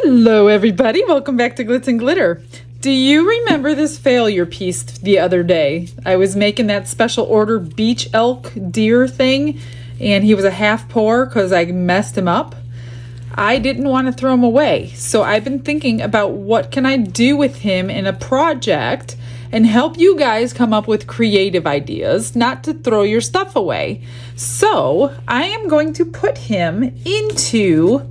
Hello everybody, welcome back to Glitz and Glitter. Do you remember this failure piece the other day? I was making that special order beach elk deer thing and he was a half pour because I messed him up. I didn't want to throw him away, so I've been thinking about what can I do with him in a project and help you guys come up with creative ideas, not to throw your stuff away. So I am going to put him into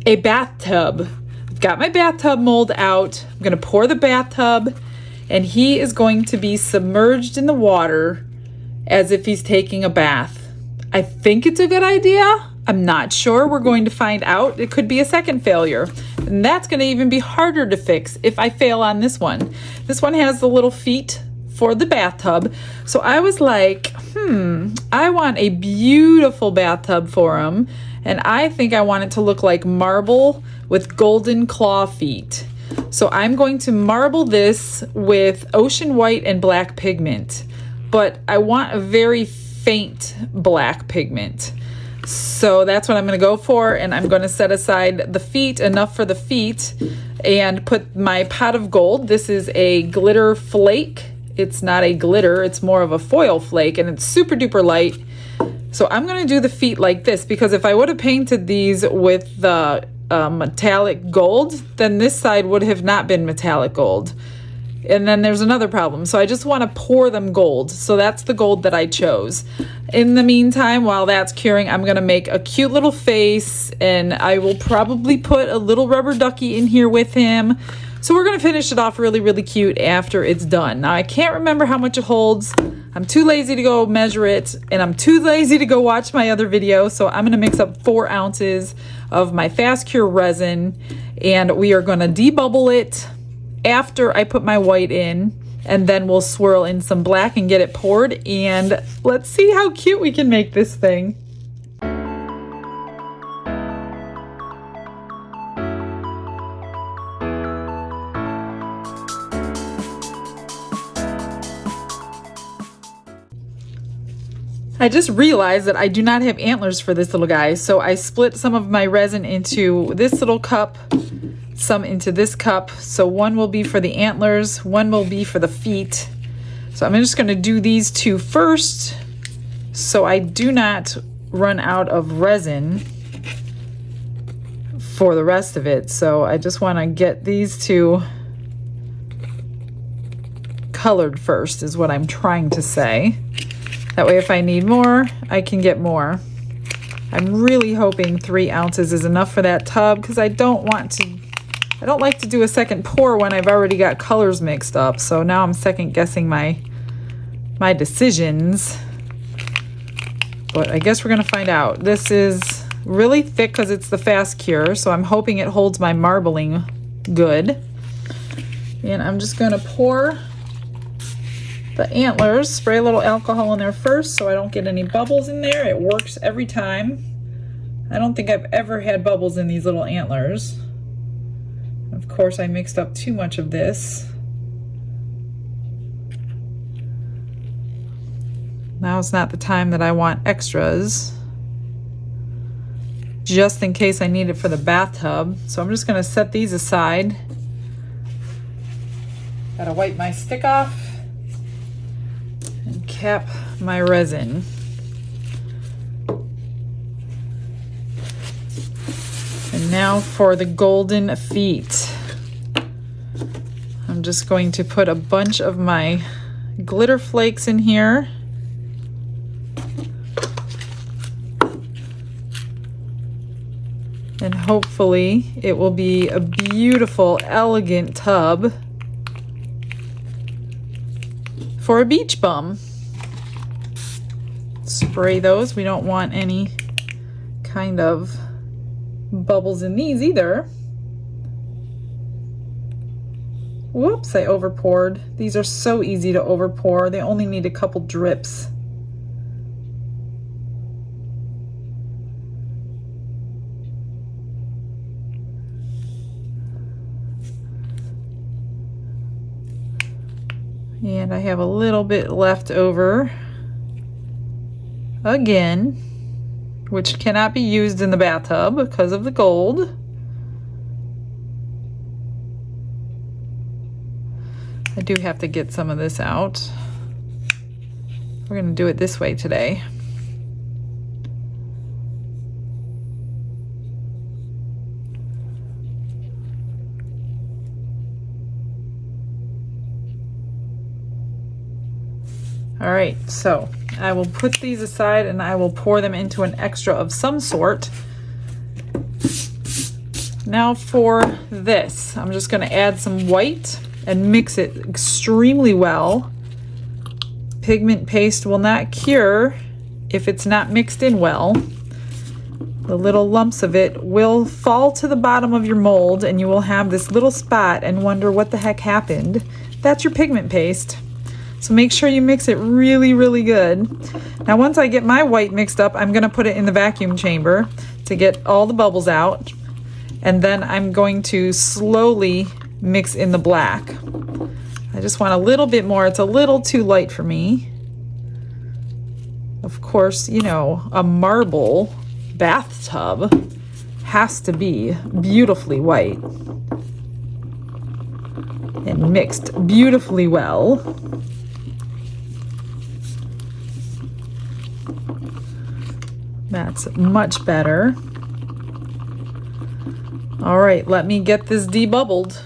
a bathtub. I've got my bathtub mold out. I'm going to pour the bathtub and he is going to be submerged in the water as if he's taking a bath. I think it's a good idea. I'm not sure. We're going to find out. It could be a second failure. And that's going to even be harder to fix if I fail on this one. This one has the little feet for the bathtub. So I was like, I want a beautiful bathtub for him. And I think I want it to look like marble with golden claw feet. So I'm going to marble this with ocean white and black pigment. But I want a very faint black pigment. So that's what I'm going to go for, and I'm going to set aside the feet, enough for the feet, and put my pot of gold. This is a glitter flake. It's not a glitter, it's more of a foil flake, and it's super duper light. So I'm going to do the feet like this, because if I would have painted these with the metallic gold, then this side would have not been metallic gold. And then there's another problem. So I just want to pour them gold. So that's the gold that I chose. In the meantime, while that's curing, I'm going to make a cute little face, and I will probably put a little rubber ducky in here with him. So we're going to finish it off really, really cute after it's done. Now I can't remember how much it holds. I'm too lazy to go measure it, and I'm too lazy to go watch my other video. So I'm going to mix up 4 ounces of my fast cure resin, and we are going to debubble it after I put my white in, and then we'll swirl in some black and get it poured, and let's see how cute we can make this thing. I just realized that I do not have antlers for this little guy, so I split some of my resin into this little cup, some into this cup. So one will be for the antlers, one will be for the feet. So I'm just going to do these 2 first so I do not run out of resin for the rest of it. So I just want to get these 2 colored first is what I'm trying to say. That way if I need more, I can get more. I'm really hoping 3 ounces is enough for that tub, because I don't like to do a second pour when I've already got colors mixed up. So now I'm second guessing my decisions. But I guess we're gonna find out. This is really thick because it's the fast cure, so I'm hoping it holds my marbling good. And I'm just gonna pour the antlers, spray a little alcohol in there first so I don't get any bubbles in there. It works every time. I don't think I've ever had bubbles in these little antlers. Of course, I mixed up too much of this. Now is not the time that I want extras, just in case I need it for the bathtub. So I'm just going to set these aside. Gotta wipe my stick off and cap my resin. And now for the golden feet. I'm just going to put a bunch of my glitter flakes in here. And hopefully it will be a beautiful, elegant tub for a beach bum. Spray those. We don't want any kind of bubbles in these either. Whoops, I over poured. These are so easy to over pour. They only need a couple drips. And I have a little bit left over again, which cannot be used in the bathtub because of the gold. I do have to get some of this out. We're going to do it this way today. All right, so I will put these aside and I will pour them into an extra of some sort. Now for this, I'm just going to add some white and mix it extremely well. Pigment paste will not cure if it's not mixed in well. The little lumps of it will fall to the bottom of your mold and you will have this little spot and wonder what the heck happened. That's your pigment paste. So make sure you mix it really, really good. Now once I get my white mixed up, I'm going to put it in the vacuum chamber to get all the bubbles out. And then I'm going to slowly mix in the black. I just want a little bit more. It's a little too light for me. Of course, you know, a marble bathtub has to be beautifully white and mixed beautifully well. That's much better. All right, let me get this debubbled.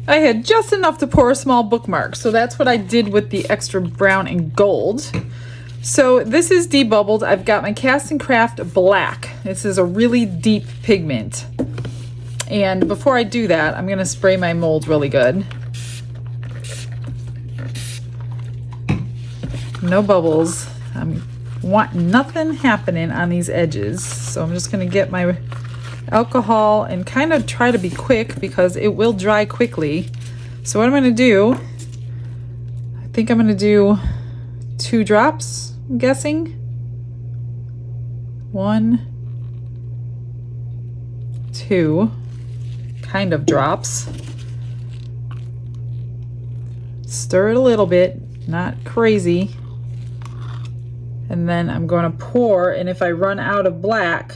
I had just enough to pour a small bookmark, so that's what I did with the extra brown and gold. So this is debubbled. I've got my Cast and Craft Black. This is a really deep pigment. And before I do that, I'm going to spray my mold really good. No bubbles. I want nothing happening on these edges. So I'm just going to get my alcohol and kind of try to be quick because it will dry quickly. So what I'm going to do, I think I'm going to do 2 drops, I'm guessing. 1, 2 kind of drops. Stir it a little bit, not crazy. And then I'm going to pour, and if I run out of black,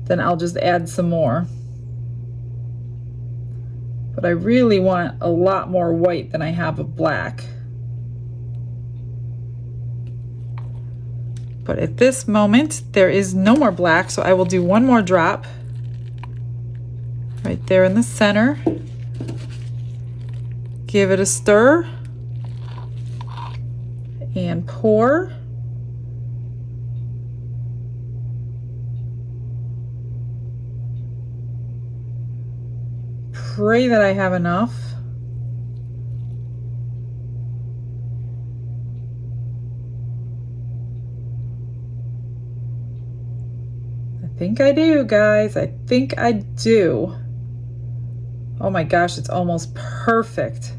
then I'll just add some more. But I really want a lot more white than I have of black. But at this moment, there is no more black, so I will do 1 more drop right there in the center. Give it a stir and pour. Pray that I have enough. I think I do, guys. I think I do. Oh my gosh, it's almost perfect.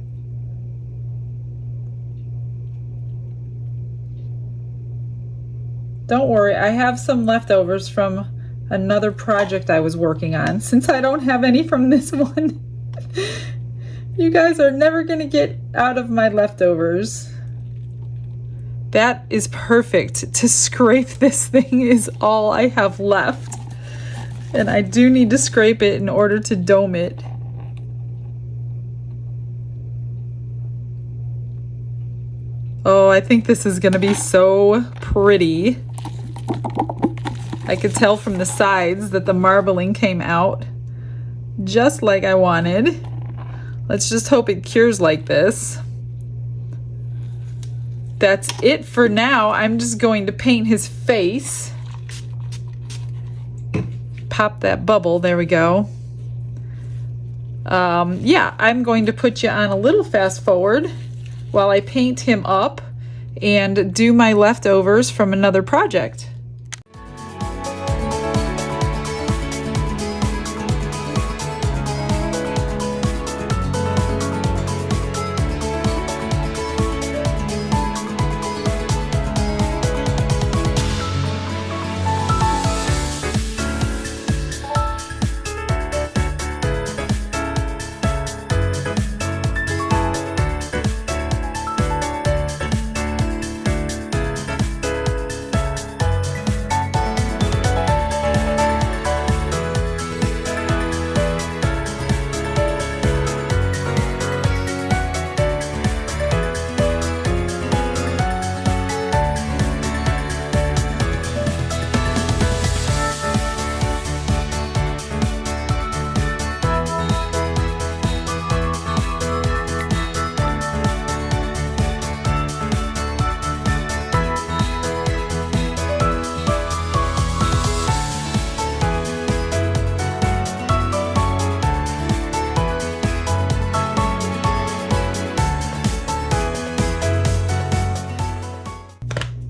Don't worry, I have some leftovers from another project I was working on. Since I don't have any from this one, you guys are never gonna get out of my leftovers. That is perfect. To scrape this thing is all I have left. And I do need to scrape it in order to dome it. Oh, I think this is gonna be so pretty. I could tell from the sides that the marbling came out just like I wanted. Let's just hope it cures like this. That's it for now. I'm just going to paint his face. Pop that bubble, there we go. Yeah, I'm going to put you on a little fast forward while I paint him up and do my leftovers from another project.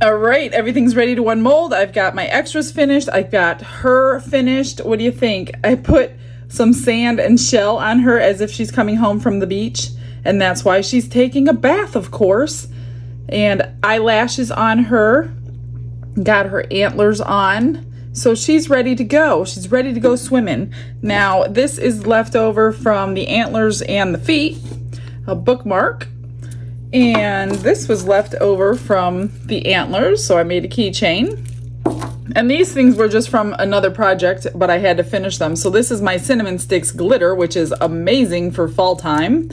All right, everything's ready to unmold. I've got my extras finished. I've got her finished. What do you think? I put some sand and shell on her as if she's coming home from the beach, and that's why she's taking a bath, of course. And eyelashes on her. Got her antlers on. So she's ready to go. She's ready to go swimming. Now, this is left over from the antlers and the feet, a bookmark. And this was left over from the antlers, so I made a keychain. And these things were just from another project, but I had to finish them. So this is my cinnamon sticks glitter, which is amazing for fall time.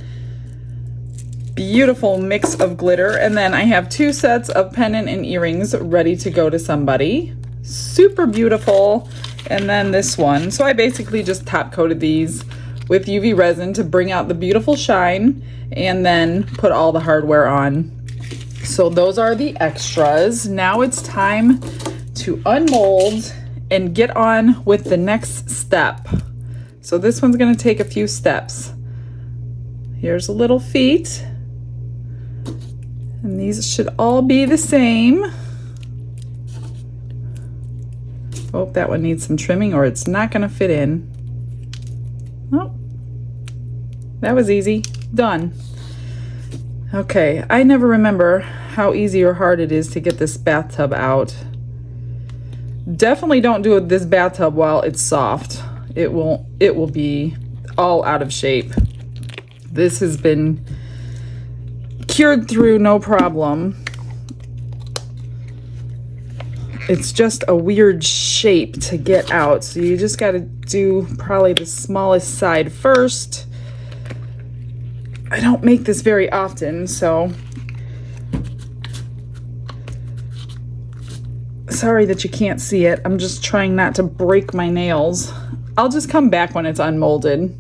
Beautiful mix of glitter. And then I have 2 sets of pendant and earrings ready to go to somebody. Super beautiful. And then this one. So I basically just top coated these with UV resin to bring out the beautiful shine, and then put all the hardware on. So those are the extras. Now it's time to unmold and get on with the next step. So this one's going to take a few steps. Here's the little feet. And these should all be the same. Oh, that one needs some trimming or it's not going to fit in. Oh, that was easy. Done. Okay, I never remember how easy or hard it is to get this bathtub out. Definitely don't do this bathtub while it's soft. It will be all out of shape. This has been cured through no problem. It's just a weird shape to get out, so you just got to do probably the smallest side first. I don't make this very often, so sorry that you can't see it. I'm just trying not to break my nails. I'll just come back when it's unmolded.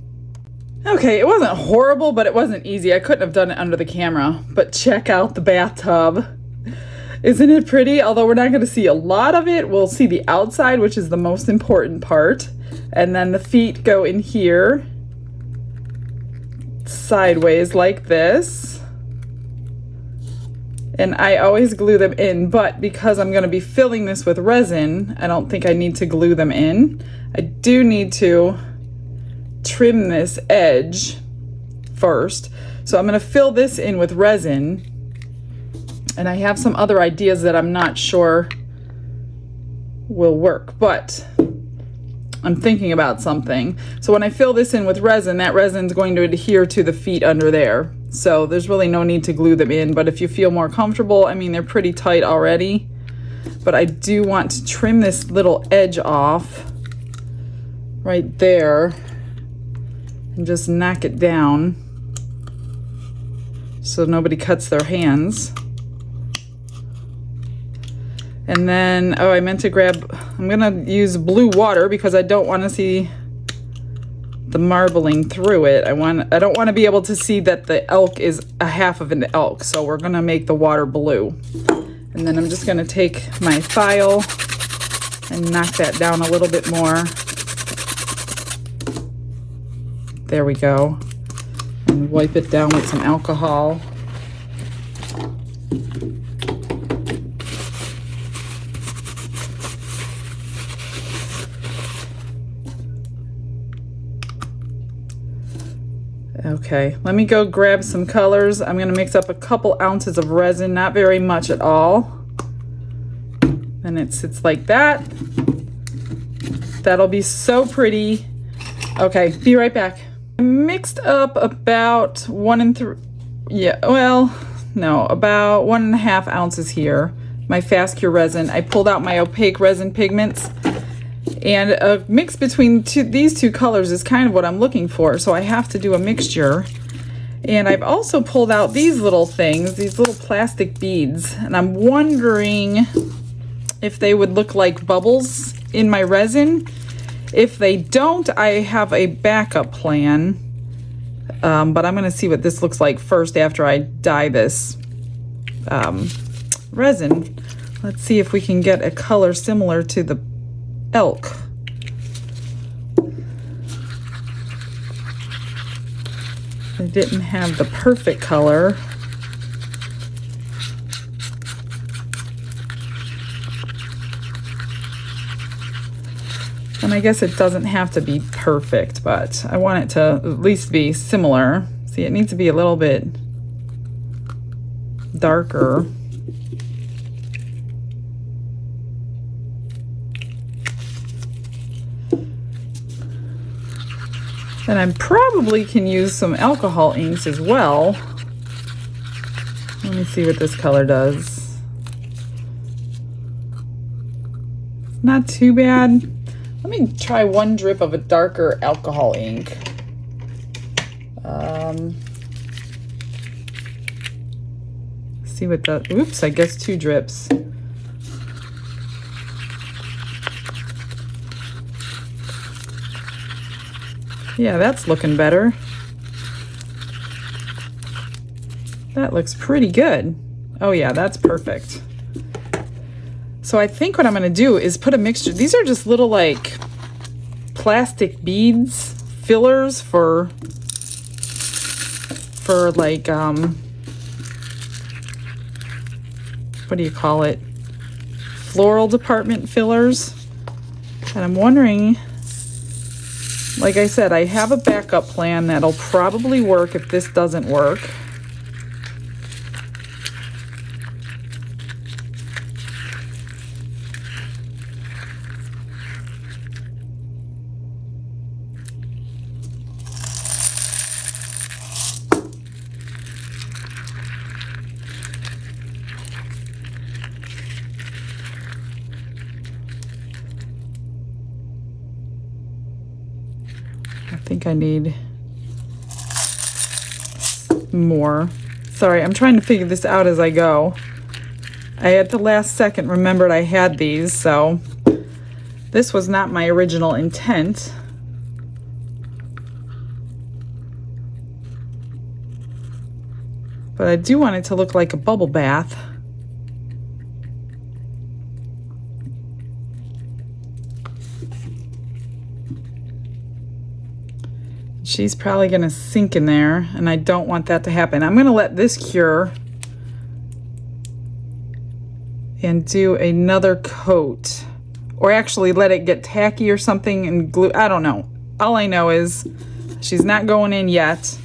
Okay, it wasn't horrible, but it wasn't easy. I couldn't have done it under the camera, but check out the bathtub. Isn't it pretty? Although we're not going to see a lot of it. We'll see the outside, which is the most important part. And then the feet go in here, sideways like this. And I always glue them in, but because I'm going to be filling this with resin, I don't think I need to glue them in. I do need to trim this edge first. So I'm going to fill this in with resin. And I have some other ideas that I'm not sure will work, but I'm thinking about something. So when I fill this in with resin, that resin is going to adhere to the feet under there. So there's really no need to glue them in, but if you feel more comfortable, I mean, they're pretty tight already, but I do want to trim this little edge off right there and just knock it down so nobody cuts their hands. And then, oh, I meant to grab, I'm gonna use blue water because I don't want to see the marbling through it. I don't want to be able to see that the elk is a half of an elk, so we're gonna make the water blue. And then I'm just gonna take my file and knock that down a little bit more. There we go. And wipe it down with some alcohol. Okay, let me go grab some colors. I'm going to mix up a couple ounces of resin, not very much at all. And it sits like that. That'll be so pretty. Okay, be right back. I mixed up about about 1.5 ounces here. My fast cure resin. I pulled out my opaque resin pigments. And a mix between these two colors is kind of what I'm looking for, so I have to do a mixture. And I've also pulled out these little things, these little plastic beads, and I'm wondering if they would look like bubbles in my resin. If they don't, I have a backup plan, but I'm going to see what this looks like first after I dye this resin. Let's see if we can get a color similar to the elk. I didn't have the perfect color. And I guess it doesn't have to be perfect, but I want it to at least be similar. See, it needs to be a little bit darker. And I probably can use some alcohol inks as well. Let me see what this color does. Not too bad. Let me try one drip of a darker alcohol ink. See what the, oops, I guess 2 drips. Yeah, that's looking better. That looks pretty good. Oh yeah, that's perfect. So I think what I'm gonna do is put a mixture. These are just little like plastic beads, fillers for like, what do you call it? Floral department fillers. And I'm wondering, like I said, I have a backup plan that'll probably work if this doesn't work. I think I need more. Sorry, I'm trying to figure this out as I go. I at the last second remembered I had these, so this was not my original intent. But I do want it to look like a bubble bath. She's probably gonna sink in there, and I don't want that to happen. I'm gonna let this cure and do another coat, or actually let it get tacky or something and glue. I don't know. All I know is she's not going in yet.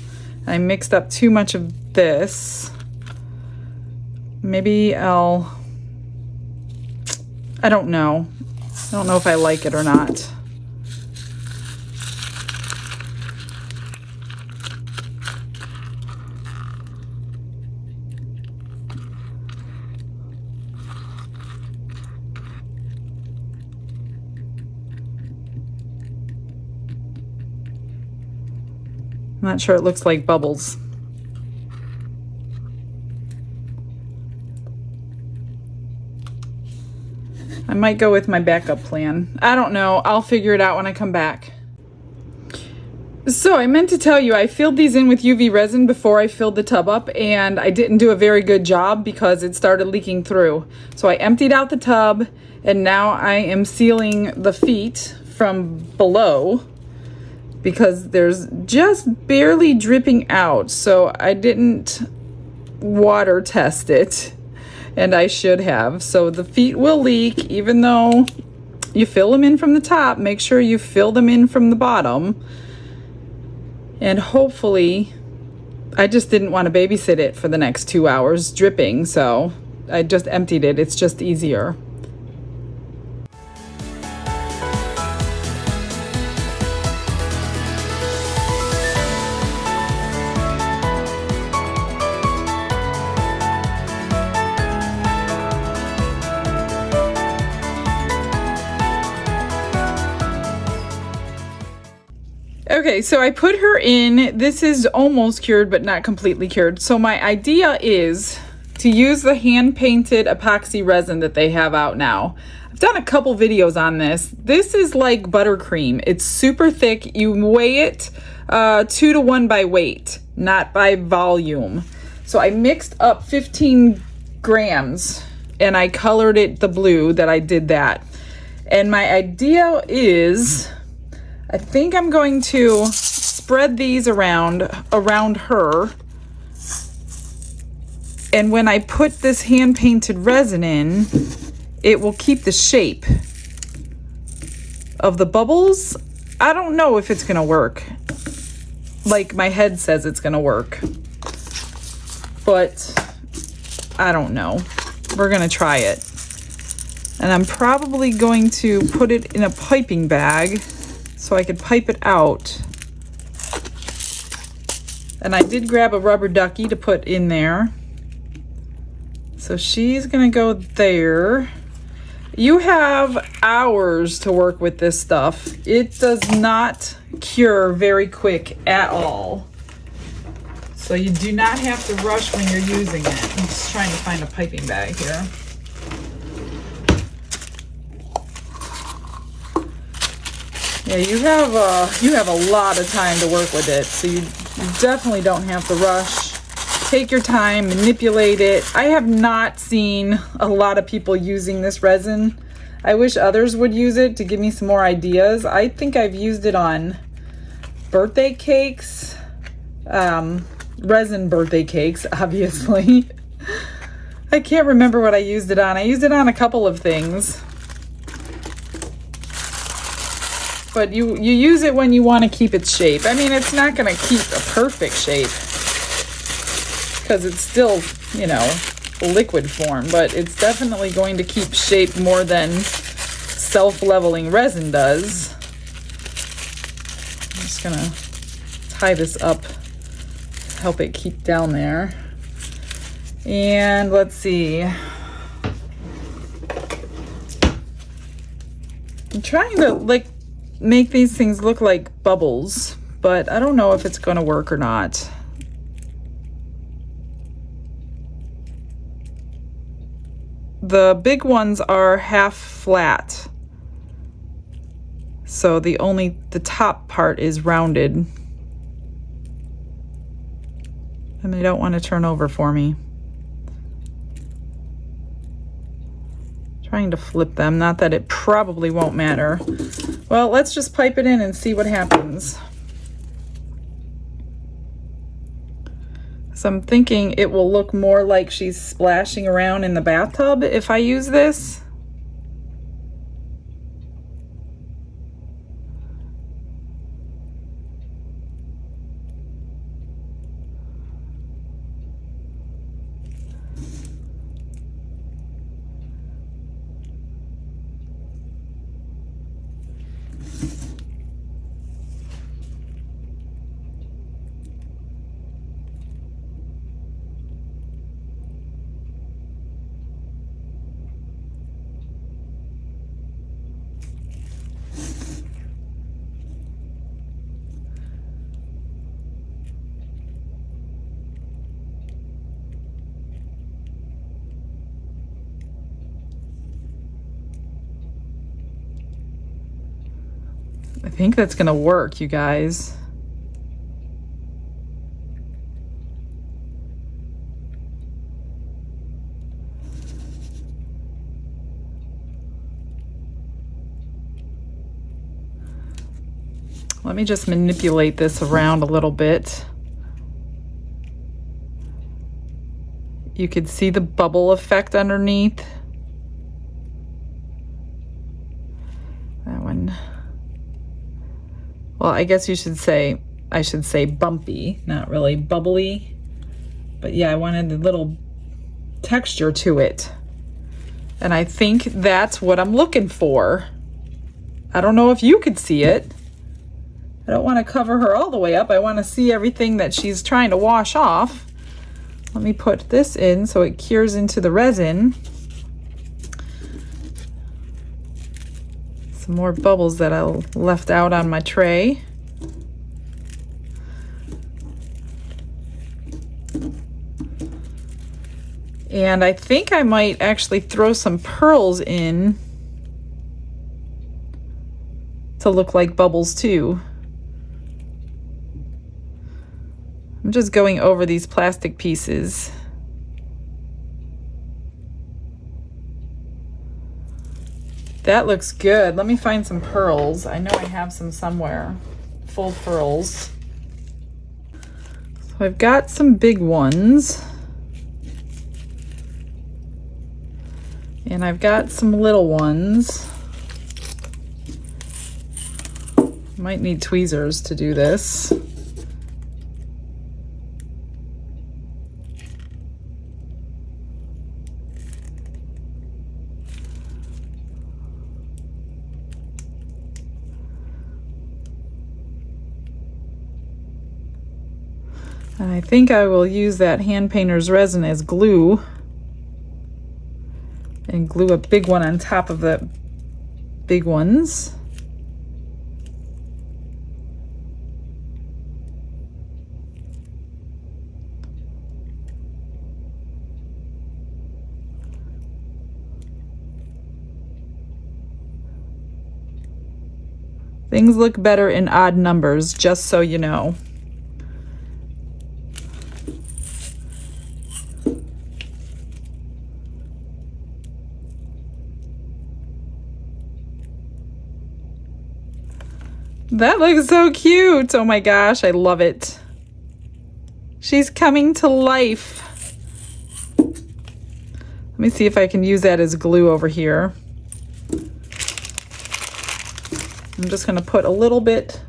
I mixed up too much of this. Maybe I don't know. I don't know if I like it or not. I'm not sure it looks like bubbles. I might go with my backup plan. I don't know. I'll figure it out when I come back. So I meant to tell you, I filled these in with UV resin before I filled the tub up, and I didn't do a very good job because it started leaking through. So I emptied out the tub, and now I am sealing the feet from below, because there's just barely dripping out. So I didn't water test it, and I should have. So the feet will leak even though you fill them in from the top. Make sure you fill them in from the bottom. And hopefully, I just didn't want to babysit it for the next 2 hours dripping, so I just emptied it. It's just easier. Okay, so I put her in. This is almost cured, but not completely cured. So my idea is to use the hand-painted epoxy resin that they have out now. I've done a couple videos on this. This is like buttercream. It's super thick. You weigh it 2 to 1 by weight, not by volume. So I mixed up 15 grams and I colored it the blue that I did that. And my idea is, I think I'm going to spread these around her. And when I put this hand-painted resin in, it will keep the shape of the bubbles. I don't know if it's gonna work. Like my head says it's gonna work. But I don't know. We're gonna try it. And I'm probably going to put it in a piping bag so I could pipe it out. And I did grab a rubber ducky to put in there. So she's gonna go there. You have hours to work with this stuff. It does not cure very quick at all. So you do not have to rush when you're using it. I'm just trying to find a piping bag here. Yeah, you have a lot of time to work with it, so you definitely don't have to rush. Take your time, manipulate it. I have not seen a lot of people using this resin. I wish others would use it to give me some more ideas. I think I've used it on birthday cakes, resin birthday cakes, obviously. I can't remember what I used it on. I used it on a couple of things. But you use it when you want to keep its shape. I mean, it's not going to keep a perfect shape because it's still, you know, liquid form, but it's definitely going to keep shape more than self-leveling resin does. I'm just going to tie this up, help it keep down there. And let's see. I'm trying to make these things look like bubbles, but I don't know if it's going to work or not. The big ones are half flat, so the top part is rounded, and they don't want to turn over for me. Trying to flip them, not that it probably won't matter. Well, let's just pipe it in and see what happens. So I'm thinking it will look more like she's splashing around in the bathtub if I use this. I think that's gonna work, you guys. Let me just manipulate this around a little bit. You could see the bubble effect underneath. That one. Well, I guess I should say bumpy, not really bubbly. But yeah, I wanted a little texture to it. And I think that's what I'm looking for. I don't know if you could see it. I don't want to cover her all the way up. I want to see everything that she's trying to wash off. Let me put this in so it cures into the resin. Some more bubbles that I left out on my tray. And I think I might actually throw some pearls in to look like bubbles too. I'm just going over these plastic pieces. That looks good. Let me find some pearls. I know I have some somewhere. Full pearls. So I've got some big ones. And I've got some little ones. Might need tweezers to do this. And I think I will use that hand painter's resin as glue and glue a big one on top of the big ones. Things look better in odd numbers, just so you know. That looks so cute. Oh my gosh, I love it. She's coming to life. Let me see if I can use that as glue over here. I'm just going to put a little bit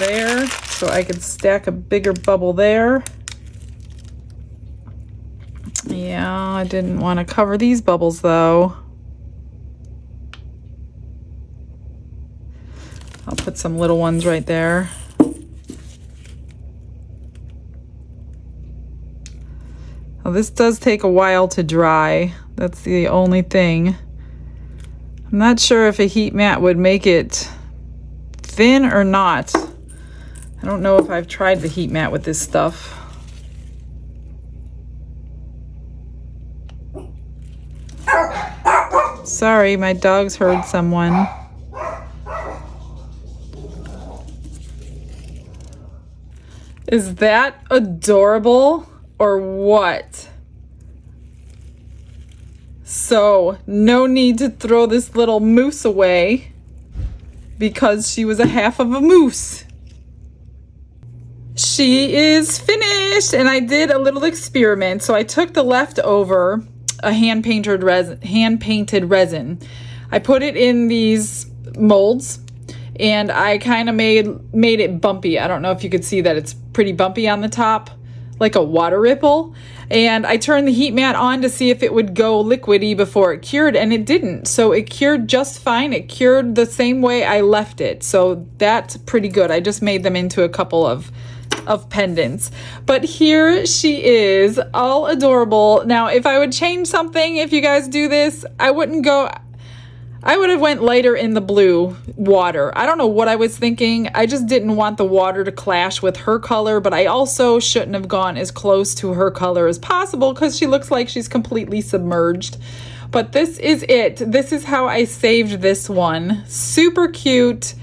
there so I can stack a bigger bubble there. Yeah, I didn't want to cover these bubbles though. I'll put some little ones right there. Well, this does take a while to dry. That's the only thing. I'm not sure if a heat mat would make it thin or not. I don't know if I've tried the heat mat with this stuff. Sorry, my dogs heard someone. Is that adorable or what? So, no need to throw this little moose away because she was a half of a moose. She is finished, and I did a little experiment. So I took the leftover, a hand-painted resin. I put it in these molds, and I kind of made it bumpy. I don't know if you could see that it's pretty bumpy on the top, like a water ripple. And I turned the heat mat on to see if it would go liquidy before it cured, and it didn't. So it cured just fine. It cured the same way I left it. So that's pretty good. I just made them into a couple of pendants. But here she is, all adorable. Now, if I would change something, if you guys do this, I would have went lighter in the blue water. I don't know what I was thinking. I just didn't want the water to clash with her color, but I also shouldn't have gone as close to her color as possible because she looks like she's completely submerged. But this is it. This is how I saved this one. Super cute.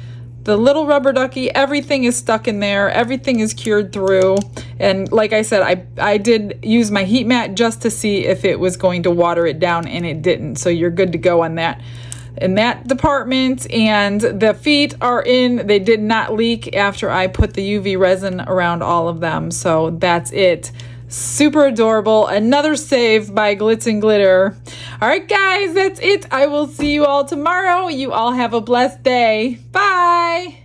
The little rubber ducky, everything is stuck in there. Everything is cured through. And like I said, I did use my heat mat just to see if it was going to water it down, and it didn't. So you're good to go on that. In that department, and the feet are in. They did not leak after I put the UV resin around all of them. So that's it. Super adorable. Another save by Glitz and Glitter. All right, guys, that's it. I will see you all tomorrow. You all have a blessed day. Bye.